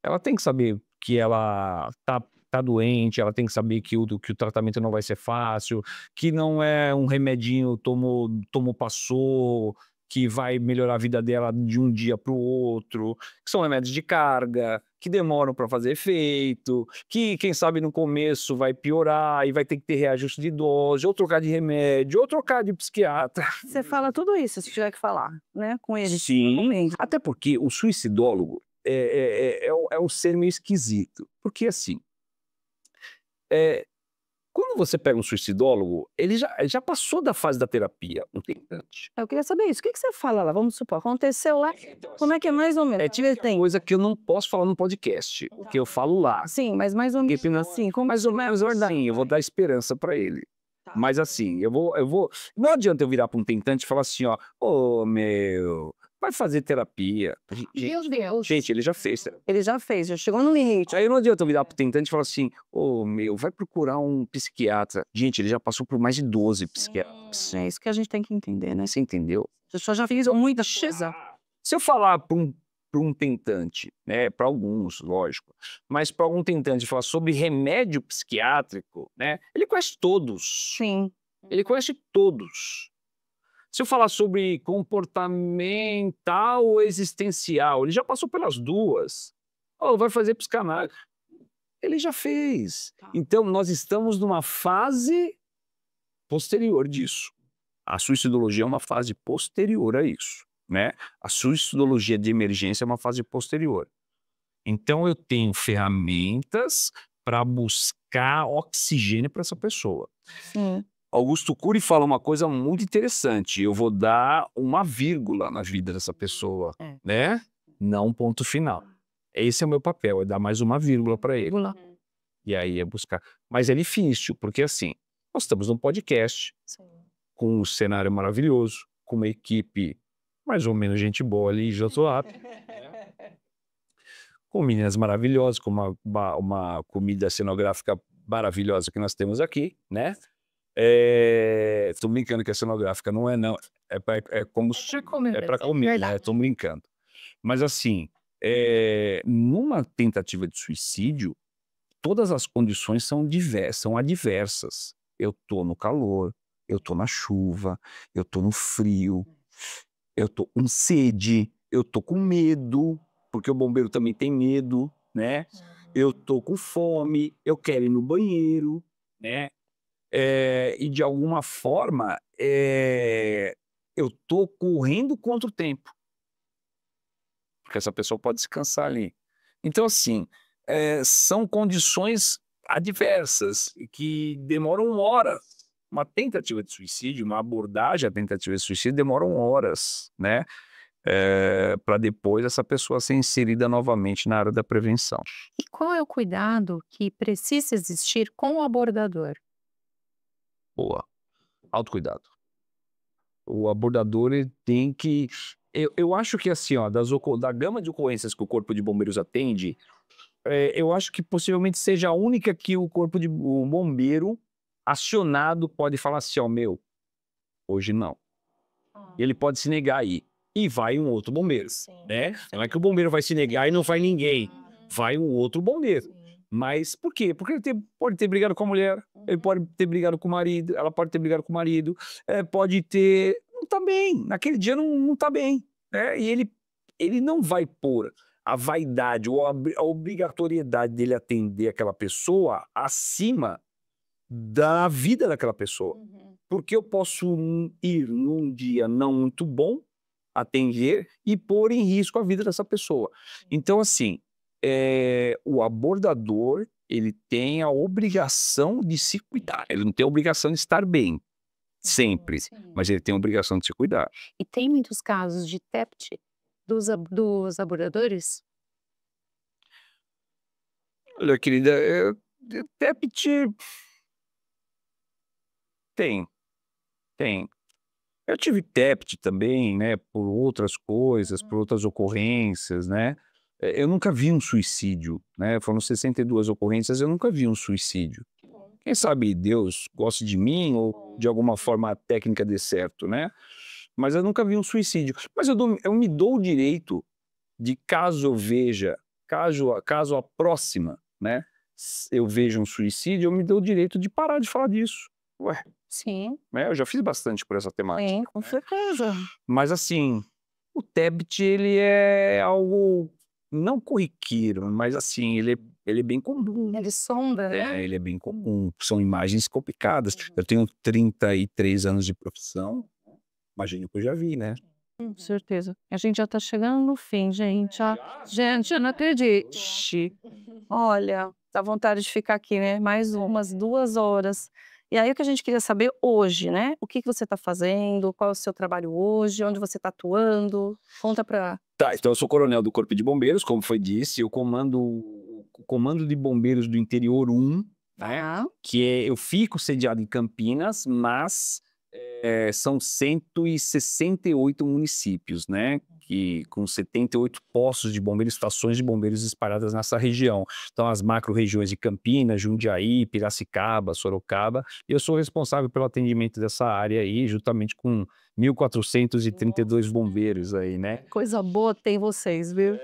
Ela tem que saber que ela tá doente, ela tem que saber que o tratamento não vai ser fácil, que não é um remedinho tomou, passou, que vai melhorar a vida dela de um dia para o outro, que são remédios de carga, que demoram para fazer efeito, que quem sabe no começo vai piorar e vai ter que ter reajuste de dose, ou trocar de remédio, ou trocar de psiquiatra. Você fala tudo isso, se tiver que falar, né? Com ele. Sim, até porque o suicidólogo é um ser meio esquisito. Porque assim, quando você pega um suicidólogo, ele já passou da fase da terapia, um tentante. Eu queria saber isso. O que você fala lá? Vamos supor, aconteceu lá. Como é que é mais ou menos? Tem coisa que eu não posso falar no podcast, que eu falo lá. Sim, mas mais ou menos assim. Como... Mais ou menos, assim, eu vou dar esperança para ele. Mas assim, eu vou. Não adianta eu virar para um tentante e falar assim, ó, meu, vai fazer terapia. Meu Deus. Gente, ele já fez terapia. Ele já fez, já chegou no limite. Aí não adianta eu virar pro tentante e falar assim, meu, vai procurar um psiquiatra. Gente, ele já passou por mais de 12 psiquiatras. É isso que a gente tem que entender, né? Você entendeu? A pessoa já fez muita coisa. Se eu falar para um tentante, né, para alguns, lógico, mas para algum tentante falar sobre remédio psiquiátrico, né, ele conhece todos. Sim. Ele conhece todos. Se eu falar sobre comportamental ou existencial, ele já passou pelas duas. Vai fazer psicanálise. Ele já fez. Então, nós estamos numa fase posterior disso. A suicidologia é uma fase posterior a isso, né? A suicidologia de emergência é uma fase posterior. Então, eu tenho ferramentas para buscar oxigênio para essa pessoa. Sim. Augusto Cury fala uma coisa muito interessante. Eu vou dar uma vírgula na vida dessa pessoa, né? Não um ponto final. Esse é o meu papel, é dar mais uma vírgula para ele. E aí é buscar. Mas é difícil, porque assim, nós estamos num podcast, com um cenário maravilhoso, com uma equipe mais ou menos gente boa ali, Josuape, com meninas maravilhosas, com uma comida cenográfica maravilhosa que nós temos aqui, né? Tô brincando que a cenográfica não é, não. É como se... É para comer, né? Tô brincando. Mas assim, numa tentativa de suicídio, todas as condições são adversas. Eu tô no calor, eu tô na chuva, eu tô no frio, eu tô com sede, eu tô com medo, porque o bombeiro também tem medo, né? Eu tô com fome, eu quero ir no banheiro, né? E de alguma forma, eu tô correndo contra o tempo. Porque essa pessoa pode se cansar ali. Então, assim, são condições adversas que demoram horas. Uma tentativa de suicídio, uma abordagem à tentativa de suicídio demoram horas, né? Para depois essa pessoa ser inserida novamente na área da prevenção. E qual é o cuidado que precisa existir com o abordador? Boa. Autocuidado. O abordador ele tem que... Eu acho que assim, ó, da gama de ocorrências que o Corpo de Bombeiros atende, eu acho que possivelmente seja a única que o bombeiro acionado pode falar assim, ó, meu, hoje não. Ele pode se negar aí. E vai um outro bombeiro, né? Não é que o bombeiro vai se negar e não vai ninguém. Vai um outro bombeiro. Mas por quê? Porque ele pode ter brigado com a mulher, ele pode ter brigado com o marido, ela pode ter brigado com o marido, pode ter... Não tá bem, naquele dia não tá bem, né? E ele não vai pôr a vaidade ou a obrigatoriedade dele atender aquela pessoa acima da vida daquela pessoa. Porque eu posso ir num dia não muito bom, atender e pôr em risco a vida dessa pessoa. Então, assim, o abordador, ele tem a obrigação de se cuidar. Ele não tem a obrigação de estar bem, sempre, mas ele tem a obrigação de se cuidar. E tem muitos casos de TEPT dos abordadores? Olha, querida, TEPT tem. Eu tive TEPT também, né, por outras coisas, por outras ocorrências, né. Eu nunca vi um suicídio, né, foram 62 ocorrências, eu nunca vi um suicídio. Quem sabe Deus goste de mim ou de alguma forma a técnica dê certo, né. Mas eu nunca vi um suicídio. Mas eu me dou o direito de, caso eu veja, caso a próxima, né, eu veja um suicídio, eu me dou o direito de parar de falar disso. Ué, Sim, eu já fiz bastante por essa temática. sim, com certeza. Mas assim, o TEBT ele é algo não corriqueiro, mas assim, ele é bem comum. Ele sonda, né? Ele é bem comum. São imagens complicadas. Eu tenho 33 anos de profissão, imagino que eu já vi, né? Com certeza. A gente já tá chegando no fim, gente. Gente, eu não acredito. Olha, dá vontade de ficar aqui, né? Mais umas 2 horas. E aí, o que a gente queria saber hoje, né? O que você está fazendo? Qual é o seu trabalho hoje? Onde você está atuando? Conta pra... Tá, então eu sou coronel do Corpo de Bombeiros, como foi disse, eu comando o Comando de Bombeiros do Interior 1, né? Eu fico sediado em Campinas, mas são 168 municípios, né? Com 78 postos de bombeiros, estações de bombeiros espalhadas nessa região. Então, as macro-regiões de Campinas, Jundiaí, Piracicaba, Sorocaba. E eu sou responsável pelo atendimento dessa área aí, juntamente com 1.432 bombeiros aí, né? Coisa boa tem vocês, viu?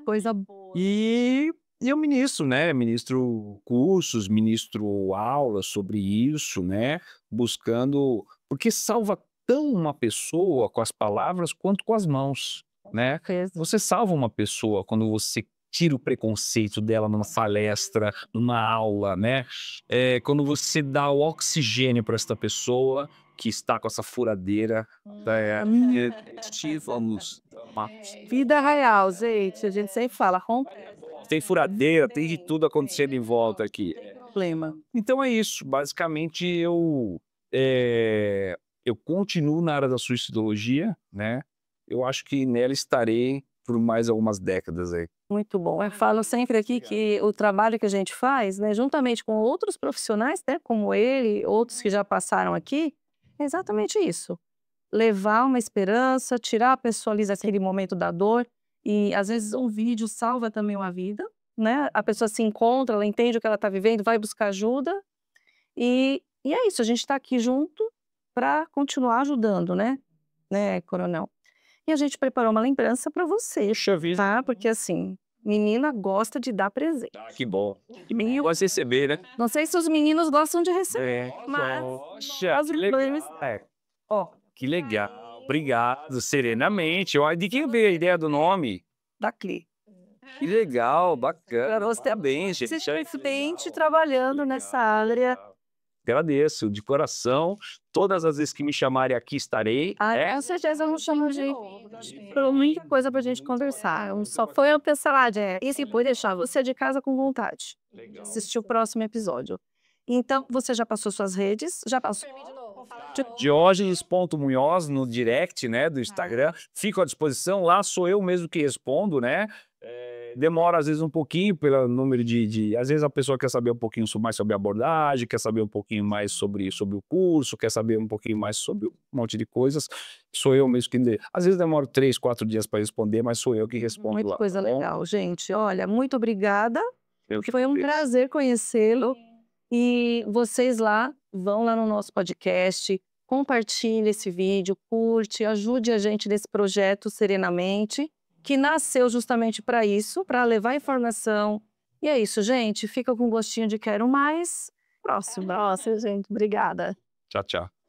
Coisa boa. E eu ministro, né? Ministro cursos, ministro aulas sobre isso, né? Buscando... Porque salva tão uma pessoa com as palavras quanto com as mãos, né? Você salva uma pessoa quando você tira o preconceito dela numa palestra, numa aula, né? Quando você dá o oxigênio para esta pessoa que está com essa furadeira. Vamos... Vida real, gente. A gente sempre fala, Tem furadeira, tem de tudo acontecendo em volta aqui. problema. Então é isso. Basicamente, eu continuo na área da suicidologia, né? Eu acho que nela estarei por mais algumas décadas aí. Muito bom. Eu falo sempre aqui que o trabalho que a gente faz, né, juntamente com outros profissionais, né, como ele, outros que já passaram aqui, é exatamente isso. Levar uma esperança, tirar a pessoa ali daquele momento da dor. E às vezes um vídeo salva também uma vida, né? A pessoa se encontra, ela entende o que ela está vivendo, vai buscar ajuda. E é isso, a gente está aqui junto para continuar ajudando, né, coronel? E a gente preparou uma lembrança para você, Puxa vida. tá? Porque assim, menina gosta de dar presente. Que bom. Que menino gosta de receber, né? Não sei se os meninos gostam de receber, mas Poxa, as que legal. mulheres... Ó, Que legal. Obrigado, serenamente. De quem veio a ideia do nome? da Cli. Que legal, bacana. Garoto, Parabéns, gente. Você está frente trabalhando nessa área. Agradeço de coração. Todas as vezes que me chamarem aqui estarei. Com certeza não chamo de muita coisa pra gente conversar. Só foi eu pensar, e se pode deixar você de casa com vontade. Assistir o próximo episódio. Então, você já passou suas redes? Já passou? Diógenes.munhoz no direct, né, do Instagram. Fico à disposição. Lá sou eu mesmo que respondo, né? Demora às vezes um pouquinho pelo número às vezes a pessoa quer saber um pouquinho mais sobre a abordagem, quer saber um pouquinho mais sobre o curso, quer saber um pouquinho mais sobre um monte de coisas. Sou eu mesmo que... Às vezes demora 3, 4 dias para responder, mas sou eu que respondo Muita lá. coisa legal, gente. Olha, muito obrigada. Eu que Foi um agradeço. prazer conhecê-lo. E vocês lá, vão lá no nosso podcast, compartilhe esse vídeo, curte, ajude a gente nesse projeto Serenamente, que nasceu justamente para isso, para levar informação. E é isso, gente. Fica com gostinho de quero mais. Próximo. Nossa, gente, obrigada. Tchau, tchau.